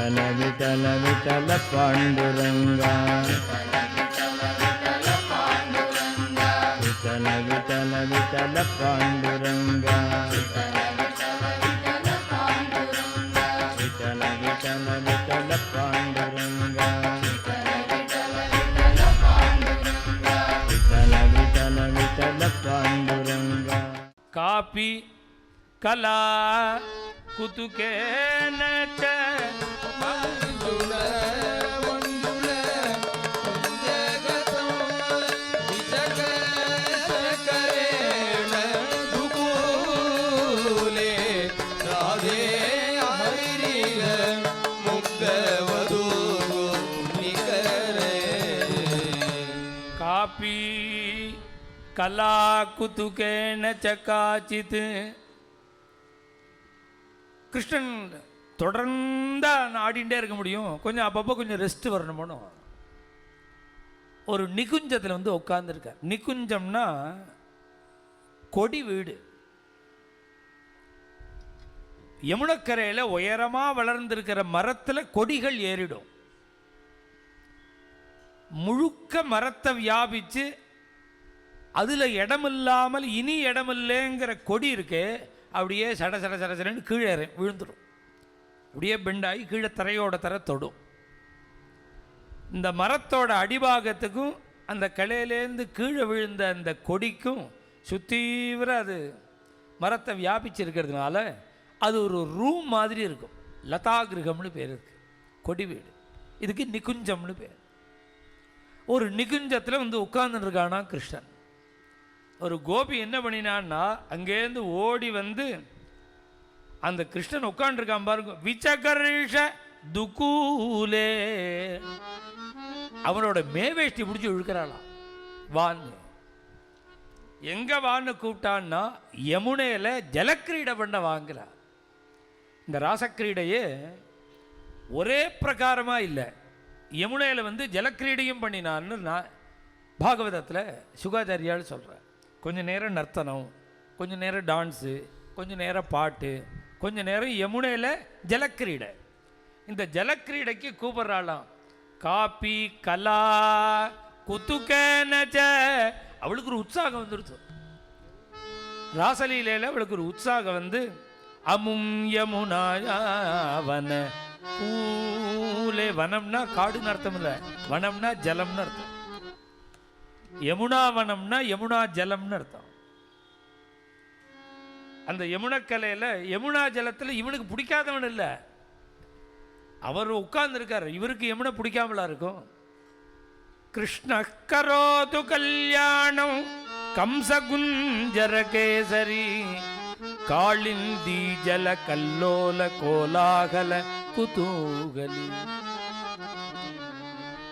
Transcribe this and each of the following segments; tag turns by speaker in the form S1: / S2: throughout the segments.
S1: Vitthal Vitthal Vitthal Panduranga Vitthal Vitthal Vitthal Panduranga Vitthal Vitthal Vitthal Panduranga Vitthal Vitthal Vitthal Panduranga copy कला कुतुके नच मंजुल मंजुल जगत विचक करेण दुकुले राधे हरि मुक्त वधू निकरे कापी कला कुतुके नच काचित கிருஷ்ணன் தொடர்ந்து ஆடிண்டே இருக்க முடியும், கொஞ்சம் அப்பப்போ கொஞ்சம் ரெஸ்ட் வரணுமோ. ஒரு நிகுஞ்சத்தில் வந்து உட்காந்துருக்கார். நிகுஞ்சம்னா கொடி வீடு. யமுனக்கரையில் உயரமாக வளர்ந்திருக்கிற மரத்தில் கொடிகள் ஏறிடும். முழுக்க மரத்தை வியாபித்து அதில் இடமில்லாமல் இனி இடமில்லைங்கிற கொடி இருக்கு, அப்படியே சட சட சட சடன்னு கீழே விழுந்துடும். அப்படியே பெண்டாகி கீழே தரையோட தர தொடும். இந்த மரத்தோட அடிபாகத்துக்கும் அந்த கிளையிலேருந்து கீழே விழுந்த அந்த கொடிக்கும் சுத்தீவிர அது மரத்தை வியாபிச்சிருக்கிறதுனால அது ஒரு ரூம் மாதிரி இருக்கும். லதாகிருகம்னு பேர் இருக்குது, கொடி வீடு. இதுக்கு நிகுஞ்சம்னு பேர். ஒரு நிகுஞ்சத்தில் வந்து உட்கார்ந்துருக்கானா கிருஷ்ணன். ஒரு கோபி என்ன பண்ணினான்னா அங்கேருந்து ஓடி வந்து அந்த கிருஷ்ணன் உட்காந்துருக்கான் பாருங்க. விச்சகர்ஷ துக்கூலே, அவனோட மேவேஷ்டி பிடிச்சி இழுக்கிறாளாம். வான்னு எங்க வான்னு கூப்பிட்டான்னா யமுனையில் ஜலக்கிரீடை பண்ண வாங்கல. இந்த ராசக்கிரீடையே ஒரே பிரகாரமாக இல்லை. யமுனையில் வந்து ஜலக்கிரீடையும் பண்ணினான்னு நான் பாகவதத்தில் சுகாச்சாரியால் சொல்கிறேன். கொஞ்சம் நேரம் நர்த்தனம், கொஞ்சம் நேரம் டான்ஸு, கொஞ்சம் நேரம் பாட்டு, கொஞ்சம் நேரம் யமுனையில் ஜலக்கிரீடை. இந்த ஜலக்கிரீடைக்கு கூப்பிட்றாளாம். காப்பி கலா குத்துக்கேனச்ச. அவளுக்கு ஒரு உற்சாகம் வந்துடுச்சு. ராசலீலையில் அவளுக்கு ஒரு உற்சாகம் வந்து அமும் யமுனாவன பூலே. வனம்னா காடுன்னு அர்த்தம் இல்லை, வனம்னா ஜலம்னு அர்த்தம். யமுனா வனம்னா யமுனா ஜலம்னு அர்த்தம். அந்த யமுனக்கலையில் யமுனா ஜலத்தில் இவனுக்கு பிடிக்காதவன் இல்லை, அவர் உட்கார்ந்துருக்கார். இவருக்கு யமுனை பிடிக்காமலா இருக்கும். கிருஷ்ண கரோது கல்யாணம் கம்சகுஞ்சர கேசரி காளிந்தி ஜல கல்லோல கோலாகல குதூகலி.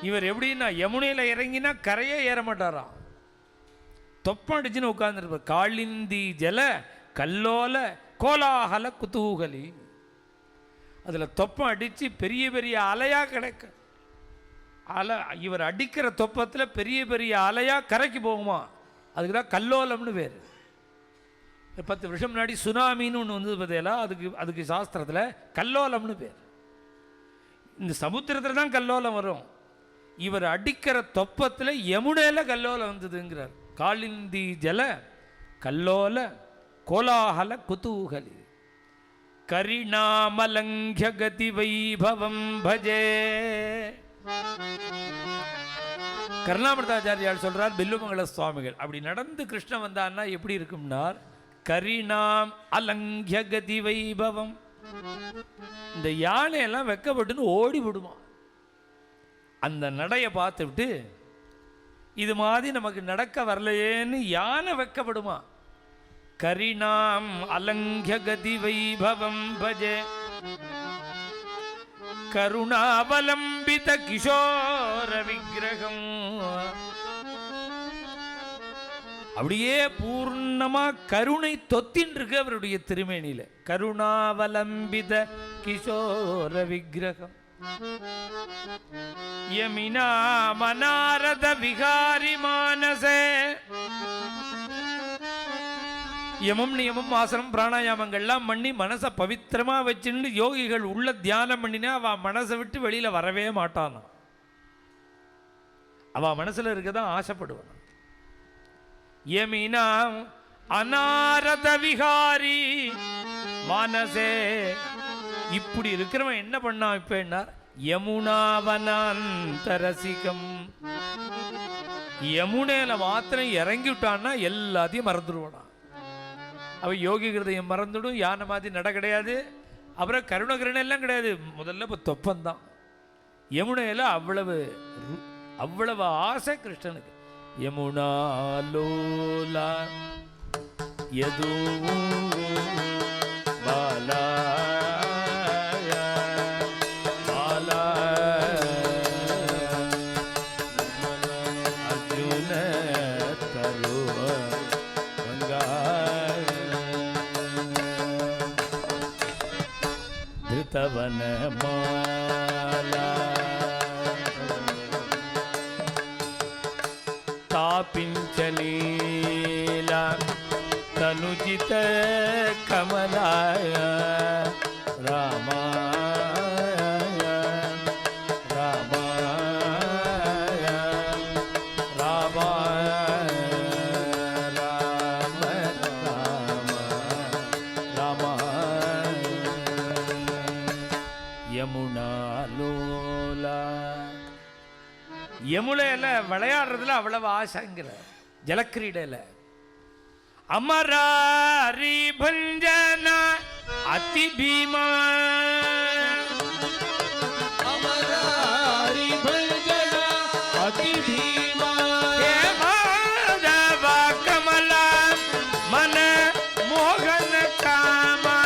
S1: இவர் எப்படின்னா யமுனையில் இறங்கினா கரையே ஏற மாட்டாராம், தொப்பம் அடிச்சுன்னு உட்கார்ந்துருப்பார். காளிந்தி ஜல கல்லோல கோலாகல குதூகலி. அதில் தொப்பம் அடித்து பெரிய பெரிய அலையாக கிடைக்க அலை. இவர் அடிக்கிற தொப்பத்தில் பெரிய பெரிய அலையாக கரைக்கு போகுமா, அதுக்கு தான் கல்லோலம்னு பேர். 10 வருஷம் முன்னாடி சுனாமின்னு ஒன்று வந்தது பார்த்தீங்களா, அதுக்கு சாஸ்திரத்தில் கல்லோலம்னு பேர். இந்த சமுத்திரத்தில் தான் கல்லோலம் வரும். இவர் அடிக்கிற தொப்பத்தில் யமுனையில் கல்லோலம் வந்ததுங்கிறார். காளிந்தி ஜல கல்லோல கோலாகல குதூகலி கரிணாமலங்க்ய கதி வைபவம் பஜே. கருணாமிர்தாச்சாரியால் சொல்றார், பில்லுமங்கல சுவாமிகள். அப்படி நடந்து கிருஷ்ணன் வந்தான்னா எப்படி இருக்கும்னார், கரிணாம் அலங்க்ய கதி வைபவம். இந்த யானையெல்லாம் வெக்கப்பட்டுன்னு ஓடி விடுமா. அந்த நடையை பார்த்துவிட்டு இது மாதிரி நமக்கு நடக்க வரலையேன்னு யானை வெக்கப்படுமா. கரிணாம் அலங்க்ய கதி வைபவம் பஜே கருணாவலம்பித கிஷோர விக்கிரகம். அப்படியே பூர்ணமா கருணை தொத்தின் இருக்கு அவருடைய திருமேனியில. கருணாவலம்பித கிஷோர விக்கிரகம் யமினா மனாரத விகாரி மானசே யமம் நியமம் ஆசனம் பிராணாயாமங்கள்லாம் பண்ணி மனசை பவித்திரமாக வச்சுன்னு யோகிகள் உள்ள தியானம் பண்ணினா அவள் மனசை விட்டு வெளியில் வரவே மாட்டானா. அவள் மனசில் இருக்க தான் ஆசைப்படுவான். யமினா அநாரத விகாரி மானசே. இப்படி இருக்கிறவன் என்ன பண்ணான் இப்போ என்ன? யமுனாவனாந்தரசிகம். யமுனையில மாத்திரம் இறங்கி விட்டான்னா எல்லாத்தையும் மறந்துடுவானா. அவன் யோகி கிருதயம் மறந்துடும், யானை மாதிரி நட கிடையாது, அப்புறம் கருணகிரணை எல்லாம் கிடையாது. முதல்ல இப்போ தொப்பந்தான். யமுனையில் அவ்வளவு ஆசை கிருஷ்ணனுக்கு. யமுனா லோலா யது பாலா ధృతవనమాలా తాపించలీలా తనుజిత కమలాయ రామాయ రామాయ రామాయ రామ రామ రామ யமுனா லோலா. யமுனையில் விளையாடுறதுல அவ்வளவு ஆசைங்கிற ஜலக்கிரீடையில். அமராரி பஞ்சன அதி பீமா அமராரி பஞ்சன அதி பீமா மாதவ கமலா மன மோகன காமா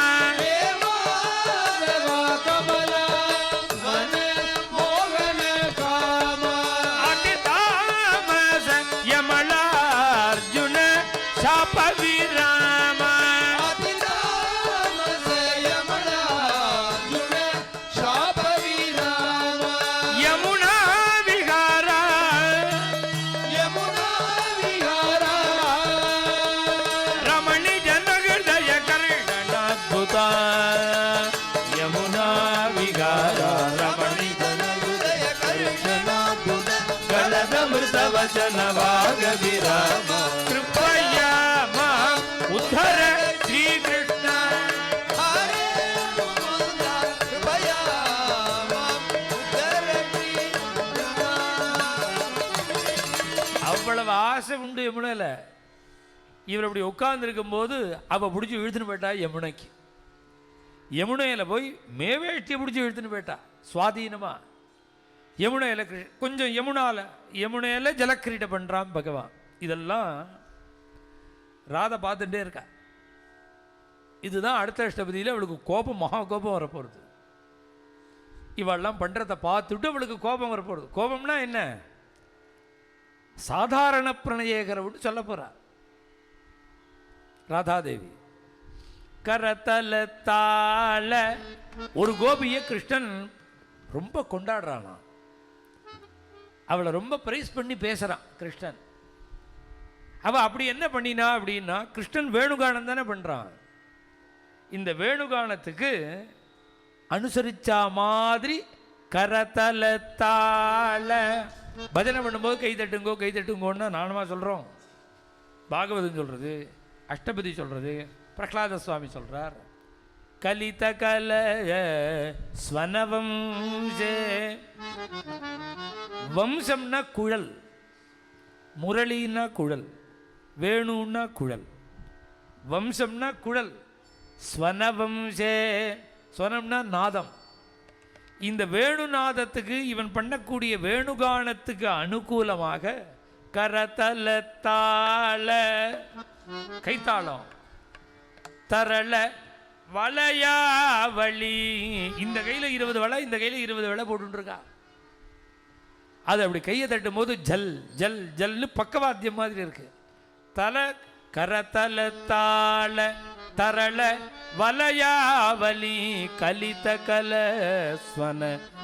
S1: யமுனா விகார ரமணி கலதமிருத வச்சன வாக விராம கிருபயா மாம் உத்தர ஸ்ரீ கிருஷ்ண ஹரே முகுந்த கிருபயா மாம் உத்தர ஸ்ரீ கிருஷ்ண. அவ்வளவு ஆசை உண்டு யமுனையில். இவர் அப்படி உட்கார்ந்துருக்கும் போது அவள் பிடிச்சி இழுத்துன்னு போயிட்டா யமுனைக்கு. யமுனையில் போய் மேவேஷ்டியை பிடிச்சி இழுத்துன்னு போயிட்டா சுவாதீனமா. யமுனையில் கொஞ்சம் யமுனையில் ஜலக்கிரீடை பண்ணுறான் பகவான். இதெல்லாம் ராதை பார்த்துட்டே இருக்கா. இதுதான் அடுத்த அஷ்டபதியில் அவளுக்கு கோபம், மகா கோபம் வரப்போகிறது. இவெல்லாம் பண்ணுறதை பார்த்துட்டு அவளுக்கு கோபம் வரப்போகிறது. கோபம்னா என்ன? சாதாரண பிரணயகரவுன்னு சொல்ல போகிறா ராதாதேவி. கரதல தாள ஒரு கோபியை கிருஷ்ணன் ரொம்ப கொண்டாடுறானா. அவளை ரொம்ப பிரைஸ் பண்ணி பேசுகிறான் கிருஷ்ணன். அவள் அப்படி என்ன பண்ணினா அப்படின்னா, கிருஷ்ணன் வேணுகானம் தானே பண்ணுறான். இந்த வேணுகானத்துக்கு அனுசரிச்சா மாதிரி கரதல தாள பஜனை பண்ணும்போது கை தட்டுங்கோ கை தட்டுங்கோன்னா நானுமா சொல்கிறோம். பாகவதம் சொல்கிறது, அஷ்டபதி சொல்கிறது, பிரகலாத சுவாமி சொல்கிறார். கலித கல ஸ்வனவம்சே. வம்சம்னா குழல், முரளின்னா குழல், வேணுன்னா குழல். வம்சம்னா குழல், ஸ்வனவம்சே ஸ்வனம்னா நாதம். இந்த வேணுநாதத்துக்கு இவன் பண்ணக்கூடிய வேணுகானத்துக்கு அனுகூலமாக கரதலத்தாள கைத்தாளம், தரள வளையாவளி. இந்த கையில் 20 வளை, இந்த கையில் 20 வளை போட்டுருக்கா. அது அப்படி கையை தட்டும் போது ஜல் ஜல் ஜல்னு பக்கவாத்தியம் மாதிரி இருக்கு. தல கரதலத்தாள தரள வலயாவலி கலித கல ஸ்வன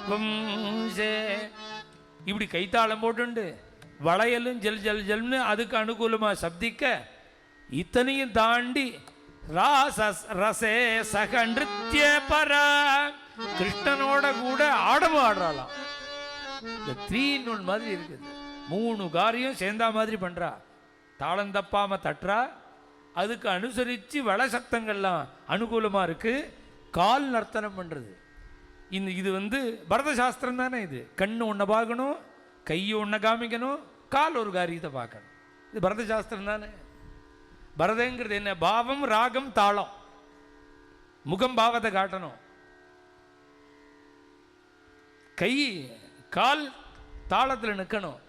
S1: வம்சே. இப்படி கைத்தாளம் போட்டுண்டு வளையலும் ஜல் ஜல் ஜல்னு அதுக்கு அனுகூலமாக சப்திக்க இத்தனையும் தாண்டி ரசே சக நிருத்ய பரா, கிருஷ்ணனோட கூட ஆடவும் ஆடுறாளாம். இந்த 3 in 1 மாதிரி இருக்குது. 3 காரியம் சேர்ந்தா மாதிரி பண்றா. தாளம் தப்பாம தட்டுறா, அதுக்கு அனுசரித்து வள சத்தங்கள்லாம் அனுகூலமாக இருக்குது. கால் நர்த்தனம் பண்ணுறது இது வந்து பரத சாஸ்திரம் தானே. இது கண்ணு ஒன்றை பார்க்கணும், கையை ஒன்றை காமிக்கணும், கால் ஒரு காரியத்தை பார்க்கணும். இது பரத சாஸ்திரம் தானே. பரதங்கிறது என்ன? பாவம், ராகம், தாளம். முகம் பாவத்தை காட்டணும், கை கால் தாளத்தில் நிற்கணும்.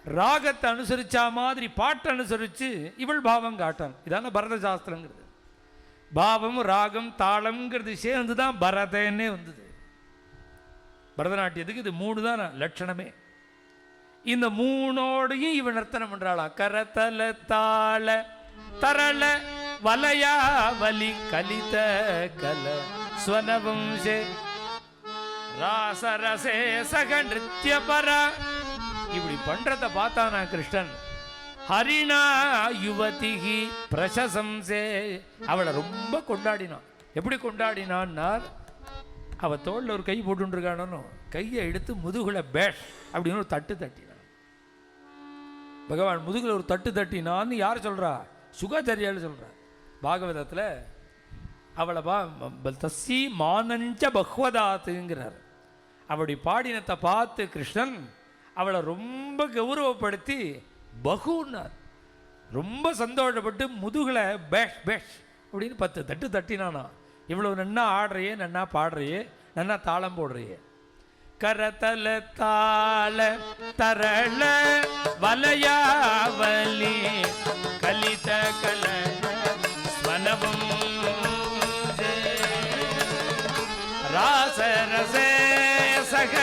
S1: ராகத்தை அனுசரிச்சா மாதிரி பாட்டு அனுசரித்து இவள் பாவம் காட்டணும். இதான பரத சாஸ்திரங்கிறது. பாவம், ராகம், தாளம்ங்கிறது சேர்ந்து தான் பரதன்னே வந்தது. பரதநாட்டியத்துக்கு இது 3 தான் லட்சணமே. இந்த 3ஓடையும் இவன் நர்த்தனம் பண்றாளா. கரதல தாள தரள வலயா வலி கலித கல ஸ்வனவம்சே ராசரசே சக நிருத்ய பரா. இப்படி பண்றத பார்த்தானா கிருஷ்ணன். ஹரிணா யுவதிகி பிரசசம்சே, அவளை ரொம்ப கொண்டாடினான். எப்படி கொண்டாடினான்னார், அவள் தோளில் ஒரு கை போட்டுருக்கானோ, கையை எடுத்து முதுகுல பேஷ் அப்படின்னு ஒரு தட்டு தட்டினான். பகவான் முதுகுல ஒரு தட்டு தட்டினான்னு யார் சொல்றா? சுகாச்சாரியால் சொல்றா. பாகவதத்தில் அவளை தஸ்ஸி மானஞ்ச பஹ்வதாத்துங்கிறார். அவளுடைய பாடினத்தை பார்த்து கிருஷ்ணன் அவளை ரொம்ப கௌரவப்படுத்தி பகுன்னார். ரொம்ப சந்தோஷப்பட்டு முதுகுல பேஷ் பேஷ் அப்படின்னு 10 தட்டு தட்டினானா. இவ்வளவு நன்னா ஆடுறையே, நன்னா பாடுறையே, நன்னா தாளம் போடுறையே. கரதல தாள தரள வலயாவலி கலித கல ஸ்வனவம் ராசரசே சக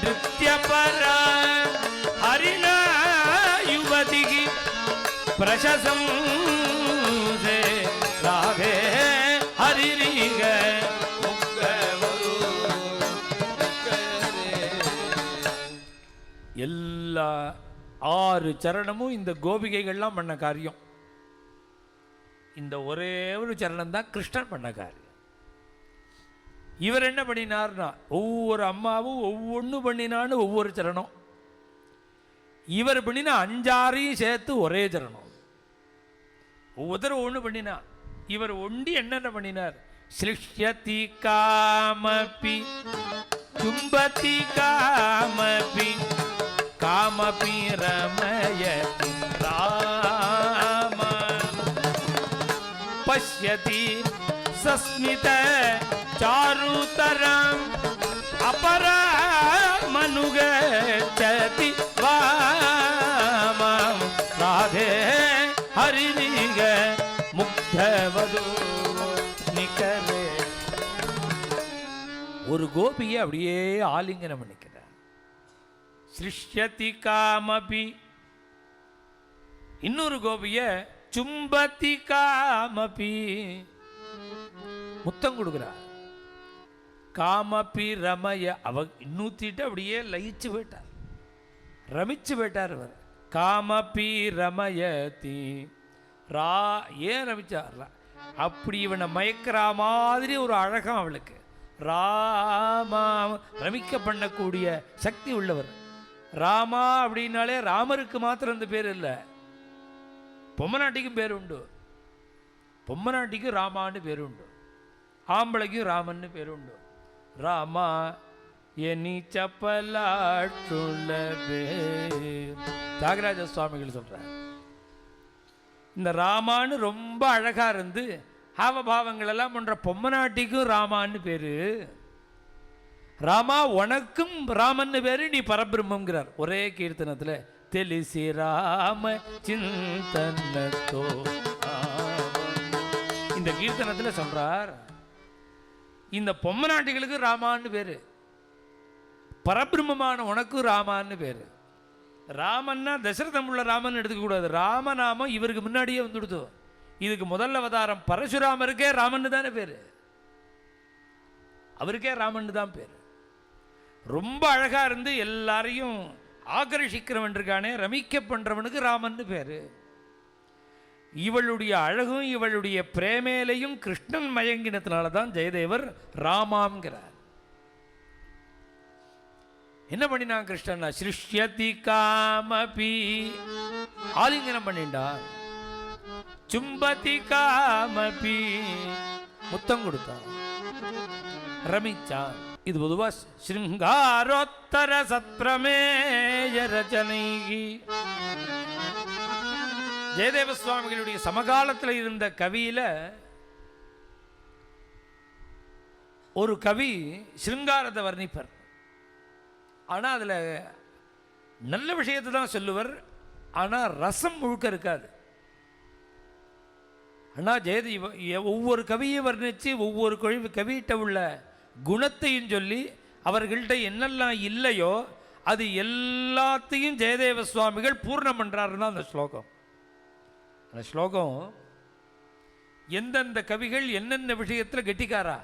S1: நிருத்ய பரா ஹரிணா யுவதிகி பிரசசம் ராகே ஹரிரிக. எல்லா 6 சரணமும் இந்த கோபிகைகள்லாம் பண்ண காரியம். இந்த ஒரே ஒரு சரணம் தான் கிருஷ்ணன் பண்ண காரியம். இவர் என்ன பண்ணினார்னா, ஒவ்வொரு அம்மாவும் ஒவ்வொன்று பண்ணினான்னு ஒவ்வொரு சரணம். இவர் பண்ணினா 5-6 சேர்த்து ஒரே சரணம். ஒவ்வொருத்தரும் ஒன்று பண்ணினா. இவர் ஒண்டி என்னென்ன பண்ணினார்? ஸ்லிஷ்யதி காமபி சும்பதி காமபி காமபி ரமயதி ராம பஷ்யதி சஸ்மித சாருதரம் அபரா மனுகச்சதி வாமம் ராதே ஹரிணிக முக்தவது நிகரே. ஒரு கோபியை அப்படியே ஆலிங்கனம் பண்ணிக்கிறார். சிருஷ்யதி காமபி. இன்னொரு கோபியை சும்பதி காமபி, முத்தம் கொடுக்கிறார். காமபி ரமய, அவ இன்னூத்திட்டு அப்படியே லயிச்சு போயிட்டார், ரமிச்சு போயிட்டார் அவர். காமபி ரமயதி ரா, ஏன் ரமிச்சார்? அப்படி இவனை மயக்கிற மாதிரி ஒரு அழகம் அவளுக்கு. ராமா, ரமிக்க பண்ணக்கூடிய சக்தி உள்ளவர். ராமா அப்படின்னாலே ராமருக்கு மாத்திரம் அந்த பேர் இல்லை, பொம்மநாட்டிக்கும் பேர் உண்டு. பொம்மநாட்டிக்கும் ராமான்னு பேர் உண்டு, ஆம்பளைக்கும் ராமன்னு பேர் உண்டு. ராமா எனி சப்பலாட்டுள்ளவே தியாகராஜ சுவாமிகள் சொல்றார். இந்த ராமான்னு ரொம்ப அழகா இருந்து ஹாவபாவங்கள் எல்லாம் பண்ற பொம்மநாட்டிக்கும் ராமான்னு பேரு. ராமா உனக்கும் ராமன்னு பேரு, நீ பரபிரம்மங்கிறார் ஒரே கீர்த்தனத்துல. தெலிசி ராம சிந்தனத்தோ, இந்த கீர்த்தனத்துல சொல்றார். இந்த பொம்மநாட்டிகளுக்கு ராமான்னு பேரு, பரபிரம்மமான உனக்கும் ராமான்னு பேரு. ராமன்னா தசரதம் உள்ள ராமன் எடுத்துக்க கூடாது. ராமநாமம் இவருக்கு முன்னாடியே வந்துடுது. இதுக்கு முதல் அவதாரம் பரசுராமருக்கே ராமன்னு தானே பேரு, அவருக்கே ராமன்னு தான் பேரு. ரொம்ப அழகா இருந்து எல்லாரையும் ஆகர்ஷிக்கிறவன் இருக்கானே, ரமிக்க பண்றவனுக்கு ராமன்னு பேரு. இவளுடைய அழகும் இவளுடைய பிரேமேலையும் கிருஷ்ணன் மயங்கினத்தினால தான் ஜெயதேவர் ராமாங்கிறார். என்ன பண்ணினான் கிருஷ்ணன்? சிருஷ்யதி காமபி, ஆலிங்கனம் பண்ணிண்டான். சும்பதி காமபி, முத்தம் கொடுத்தான், ரமிச்சான். இது பொதுவா ஸ்ருங்காரோத்தர சத்ரமேய ரச்சனைகி. ஜெயதேவ சுவாமிகளுடைய சமகாலத்தில் இருந்த கவியில ஒரு கவி ஸ்ருங்காரத்தை வர்ணிப்பர். ஆனால் அதில் நல்ல விஷயத்தை தான் சொல்லுவர், ஆனால் ரசம் முழுக்க இருக்காது. ஆனால் ஒவ்வொரு கவியை வர்ணித்து ஒவ்வொரு கவியிட்ட உள்ள குணத்தையும் சொல்லி அவர்கள்ட்ட என்னெல்லாம் இல்லையோ அது எல்லாத்தையும் ஜெயதேவ சுவாமிகள் பூர்ணம் பண்ணுறாருன்னா அந்த ஸ்லோகம். அந்த ஸ்லோகம் எந்தெந்த கவிகள் என்னென்ன விஷயத்தில் கெட்டிக்காரா,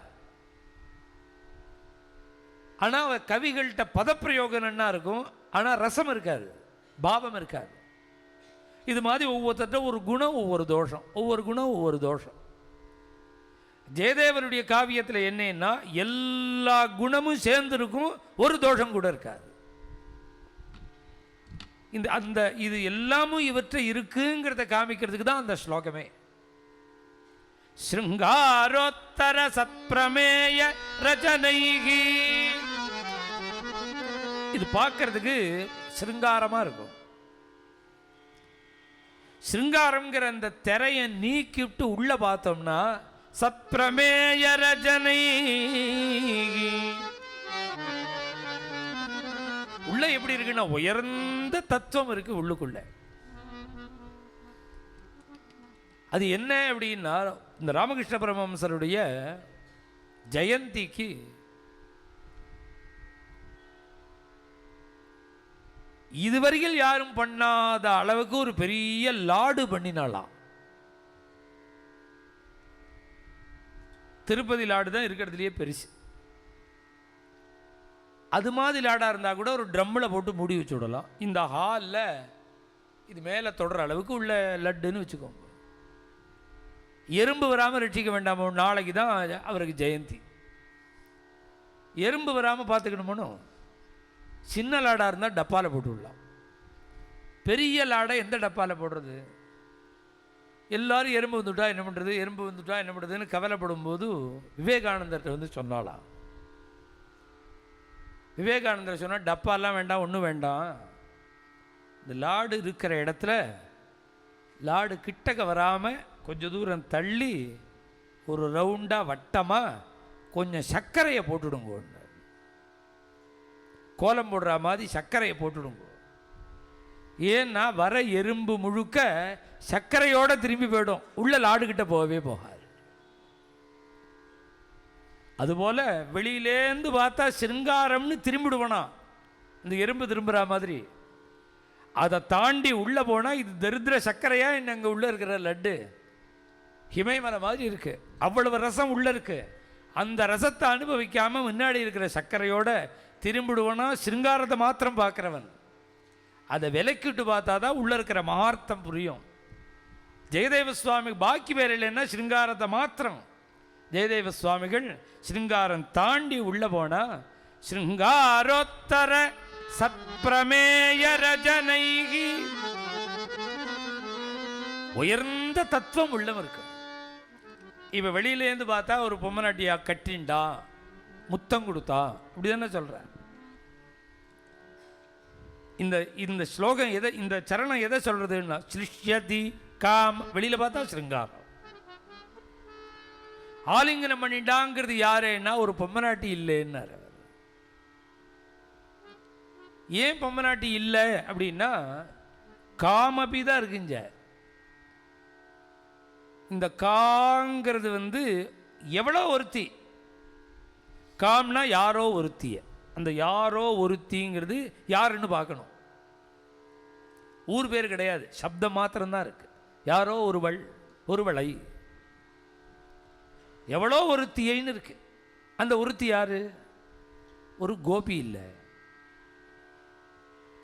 S1: ஆனால் அவர் கவிகள்கிட்ட பதப்பிரயோகம் என்ன இருக்கும், ஆனால் ரசம் இருக்காது, பாவம் இருக்காது. இது மாதிரி ஒவ்வொருத்தட்ட ஒரு குணம் ஒவ்வொரு தோஷம், ஒவ்வொரு குணம் ஒவ்வொரு தோஷம். ஜெயதேவனுடைய காவியத்தில் என்னன்னா எல்லா குணமும் சேர்ந்துருக்கும், ஒரு தோஷம் கூட இருக்காது. இது எல்லாமும் இவற்றை இருக்குங்கிறத காமிக்கிறதுக்கு தான் அந்த ஸ்லோகமே. ஸ்ருங்காரோத்தர சத்ரமேய ரச்சனைகி. இது பார்க்கறதுக்கு சிருங்காரமா இருக்கும். சிருங்காரம்ங்கிற அந்த திரையை நீக்கிவிட்டு உள்ள பார்த்தோம்னா சத்ரமேய ரச்சனை. உள்ள எப்படி இருக்குன்னா உயர்ந்த தத்துவம் இருக்கு உள்ளுக்குள்ள. அது என்ன அப்படின்னா, இந்த ராமகிருஷ்ண பரமஹம்சருடைய ஜெயந்திக்கு இதுவரையில் யாரும் பண்ணாத அளவுக்கு ஒரு பெரிய லாடு பண்ணினாலாம். திருப்பதி லாடு தான் இருக்கிறதுலையே பெருசு. அது மாதிரி லாடாக இருந்தால் கூட ஒரு ட்ரம்மில் போட்டு மூடி வச்சு விடலாம். இந்த ஹாலில் இது மேலே தொடர அளவுக்கு உள்ள லட்டுன்னு வச்சுக்கோங்க. எறும்பு வராமல் ரட்சிக்க வேண்டாமோ, நாளைக்கு தான் அவருக்கு ஜெயந்தி. எறும்பு வராமல் பார்த்துக்கணுமோ, சின்ன லாடாக இருந்தால் டப்பாவில் போட்டு விடலாம். பெரிய லாடை எந்த டப்பாவில் போடுறது? எல்லாரும் எறும்பு வந்துவிட்டா என்ன பண்ணுறது, எறும்பு வந்துவிட்டா என்ன பண்ணுறதுன்னு கவலைப்படும் போது விவேகானந்தர்கிட்ட வந்து சொன்னாலாம். விவேகானந்தர் சொன்னால் டப்பாலாம் வேண்டாம், ஒன்றும் வேண்டாம், இந்த லாடு இருக்கிற இடத்துல லாடு கிட்டக்க வராமல் கொஞ்சம் தூரம் தள்ளி ஒரு ரவுண்டாக வட்டமாக கொஞ்சம் சர்க்கரையை போட்டுடுங்க. கோலம் போடுற மாதிரி சர்க்கரையை போட்டுடுங்க. ஏன்னா வர எறும்பு முழுக்க சர்க்கரையோடு திரும்பி போயிடும், உள்ள லாடுகிட்ட போகவே போகாது. அதுபோல் வெளியிலேருந்து பார்த்தா சிருங்காரம்னு திரும்பிடுவனா இந்த எறும்பு திரும்புகிற மாதிரி. அதை தாண்டி உள்ளே போனால் இது தரித்திர சர்க்கரையாக இன்னும் அங்கே உள்ளே இருக்கிற லட்டு ஹிமயமலை மாதிரி இருக்குது, அவ்வளவு ரசம் உள்ளே இருக்குது. அந்த ரசத்தை அனுபவிக்காமல் முன்னாடி இருக்கிற சர்க்கரையோடு திரும்பிடுவனா சிருங்காரத்தை மாத்திரம் பார்க்குறவன். அதை விலக்கிட்டு பார்த்தா தான் உள்ளே இருக்கிற மகார்த்தம் புரியும். ஜெயதேவ சுவாமி பாக்கி வேறு இல்லைன்னா சிருங்காரத்தை மாத்திரம். ஜெயதேவ சுவாமிகள் சிருங்காரம் தாண்டி உள்ள போனா ஸ்ருங்காரோத்தர சப்ரமேய ரஜனைகி, உயர்ந்த தத்துவம் உள்ளவன் இருக்கு. இவ வெளியிலேருந்து பார்த்தா ஒரு பொம்மநாட்டியா கட்டின்டா, முத்தம் கொடுத்தா, இப்படிதானே சொல்ற. இந்த ஸ்லோகம் எதை, இந்த சரணம் எதை சொல்றதுன்னா ஸ்லிஷ்யதி காம், வெளியில பார்த்தா ஸ்ருங்காரம். ஆலிங்கனம் பண்ணிட்டாங்கிறது யாருன்னா ஒரு பொம்மநாட்டி இல்லைன்னாரு. ஏன் பொம்மநாட்டி இல்லை அப்படின்னா காமபி தான் இருக்குங்க. இந்த காங்கிறது எவ்வளோ ஒருத்தி, காம்னா யாரோ ஒருத்திய, அந்த யாரோ ஒருத்திங்கிறது யாருன்னு பார்க்கணும். ஊர் பேர் கிடையாது, சப்தம் மாத்திரம்தான் இருக்கு. யாரோ ஒருவள், ஒருவளை, எவ்வளோ ஒருத்தியைன்னு இருக்கு. அந்த ஒருத்தி யாரு? ஒரு கோபி இல்லை.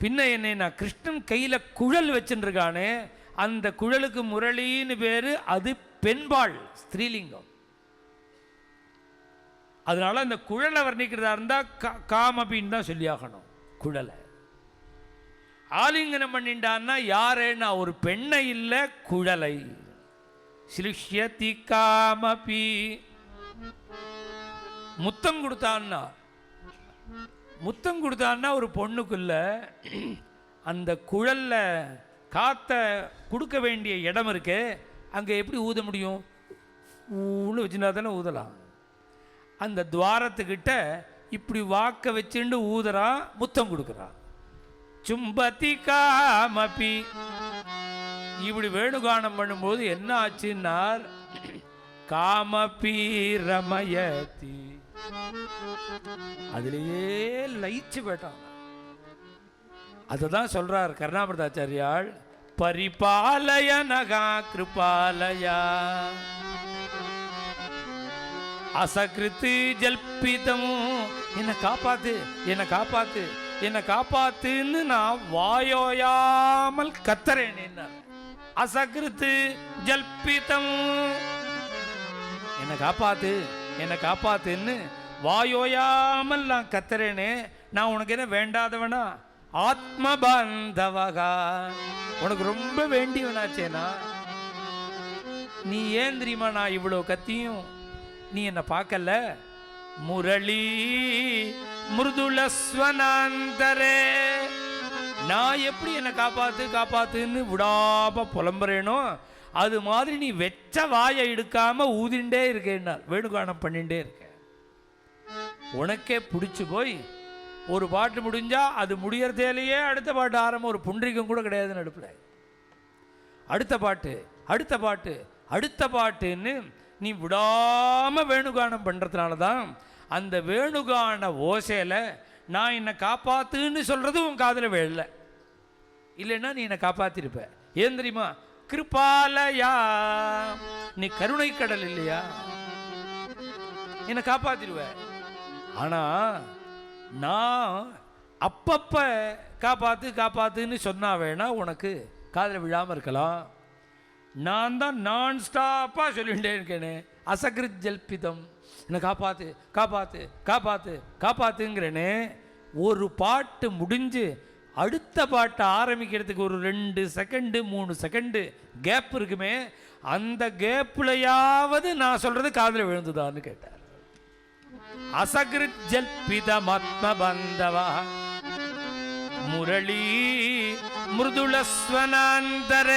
S1: பின்ன என்னன்னா கிருஷ்ணன் கையில் குழல் வச்சுருக்கானே அந்த குழலுக்கு முரளின்னு பேரு. அது பெண்பாள், ஸ்திரீலிங்கம். அதனால அந்த குழலை வர்ணிக்கிறதா இருந்தா காமபின்னு தான் சொல்லியாகணும். குழலை ஆலிங்கனம் பண்ணிட்டான்னா யாருன்னா ஒரு பெண்ணை இல்லை, குழலை. சிலிஷ்யதி காமபி. முத்தம் கொடுத்தான்னா ஒரு பொண்ணுக்குள்ள அந்த குழல்ல காத்த கொடுக்க வேண்டிய இடம் இருக்கு, அங்கே எப்படி ஊத முடியும்? ஊன்னு வச்சுருந்தா தானே ஊதலாம். அந்த துவாரத்துக்கிட்ட இப்படி வாக்க வச்சுட்டு ஊதுறான், முத்தம் கொடுக்குறான். சும்பதி காமபி. இப்படி வேணுகானம் பண்ணும்போது என்ன ஆச்சுன்னார், காமபி ரமயதி. அதிலேயே லயிச்சு போயிட்டான். அதுதான் சொல்றார் கருணாமிர்தாச்சாரியால், பரிபாலய நகா கிருபாலயா அசகிருத்து ஜல்பிதம். என்னை காப்பாத்து, என்னை காப்பாத்து, என்னை காப்பாத்துன்னு நான் வாயோயாமல் கத்தறேன். என்ன அசகிருத்து ஜல்பிதம், என்னை காப்பாத்து, என்னை காப்பாத்துன்னு வாயோயாமல் நான் கத்தறேனே. நான் உனக்கு என்ன வேண்டாதவனா? ஆத்ம பாந்தவகா, உனக்கு ரொம்ப வேண்டியவனாச்சேனா. நீ ஏன் தெரியுமா நான் இவ்வளோ கத்தியும் நீ என்ன பார்க்கல? முரளி மிருதுலஸ்வனாந்தரே. நான் எப்படி என்னை காப்பாத்து காப்பாத்துன்னு விடாம புலம்புறேனோ அது மாதிரி நீ வெச்ச வாயை எடுக்காம ஊதிண்டே இருக்கேன்னா, வேணுகானம் பண்ணிட்டே இருக்க. உனக்கே பிடிச்சு போய் ஒரு பாட்டு முடிஞ்சா அது முடியறதேலையே அடுத்த பாட்டு ஆரம்பம். ஒரு புன்றிகம் கூட கிடையாது நடுப்புல. அடுத்த பாட்டு, அடுத்த பாட்டு, அடுத்த பாட்டுன்னு நீ விடாம வேணுகானம் பண்றதுனால தான் அந்த வேணுகான ஓசையில நான் என்னை காப்பாத்துன்னு சொல்றது உன் காதில் விழல. இல்லைன்னா நீ என்னை காப்பாத்திருப்ப. ஏன் தெரியுமா? கிருபாலயா, நீ கருணை கடல் இல்லையா, என்னை காப்பாத்திருவ. ஆனா நான் அப்பப்ப காப்பாத்து காப்பாத்துன்னு சொன்னா வேணா உனக்கு காதில் விழாம இருக்கலாம். நான் தான் நான் ஸ்டாப்பா சொல்லிட்டே இருக்கேனே, அசகிருத் ஜல்பிதம், என்னை காப்பாத்து காப்பாத்து காப்பாத்து காப்பாத்துங்கிறேனே. ஒரு பாட்டு முடிஞ்சு அடுத்த பாட்டை ஆரம்பிக்கிறதுக்கு ஒரு 2 செகண்டு 3 செகண்டு கேப் இருக்குமே, அந்த கேப்லையாவது நான் சொல்றது காதில் விழுந்துதான்னு கேட்டார். அசகிருத் ஜல்பிதம் ஆத்மபந்தவா முரளி மிருதுலஸ்வனாந்தர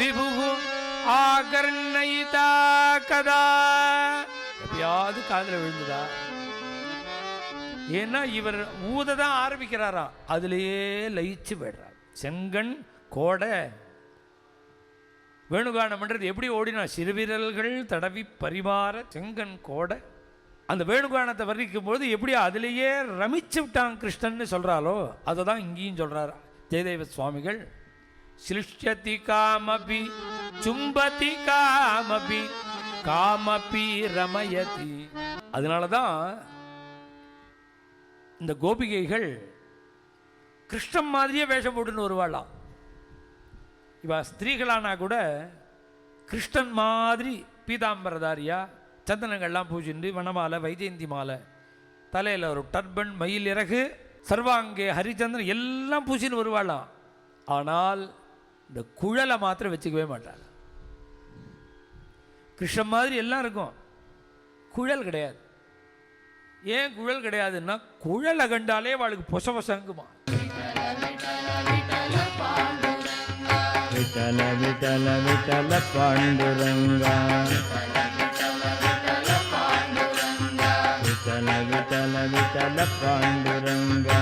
S1: விபு ஆகர்ணயிதா கதா. எப்பயாவது காதில் விழுந்துதா? ஏன்னா இவர் ஊததான் ஆரம்பிக்கிறாரா, அதுலேயே லயிச்சு போய்டுறார். செங்கண் கோடை வேணுகானம் பண்றது எப்படி ஓடினா, சிறுவிரல்கள் தடவி பரிமாற செங்கண் கோடை. அந்த வேணுகானத்தை வர்ணிக்கும் போது எப்படி அதிலேயே ரமிச்சு விட்டான் கிருஷ்ணன்னு சொல்றாலோ அதை தான் இங்கேயும் சொல்றார் ஜெயதேவ சுவாமிகள். சிருஷ்யதி காமபி சும்பதி காமபி காமபி ரமயதி. அதனால தான் இந்த கோபிகைகள் கிருஷ்ணன் மாதிரியே வேஷம் போட்டுன்னு வருவாளாம். இவ ஸ்திரீகளானா கூட கிருஷ்ணன் மாதிரி பீதாம்பரதாரியா சந்தனங்கள்லாம் பூஜிண்டு வனமாலை வைஜெயந்தி மாலை தலையில் ஒரு டர்பன் மயில் இறகு சர்வாங்கே ஹரிச்சந்திரன் எல்லாம் பூசின்னு வருவாளாம். ஆனால் இந்த குழலை மாத்திரம் வச்சுக்கவே மாட்டாள். கிருஷ்ணன் மாதிரி எல்லாம் இருக்கும், குழல் கிடையாது. ஏன் குழல் கிடையாதுன்னா குழலை கண்டாலே அவளுக்கு பொச பொசங்குமா. விட்டல விட்டல விட்டல பாண்டுரங்கா விட்டல விட்டல விட்டல பாண்டுரங்கா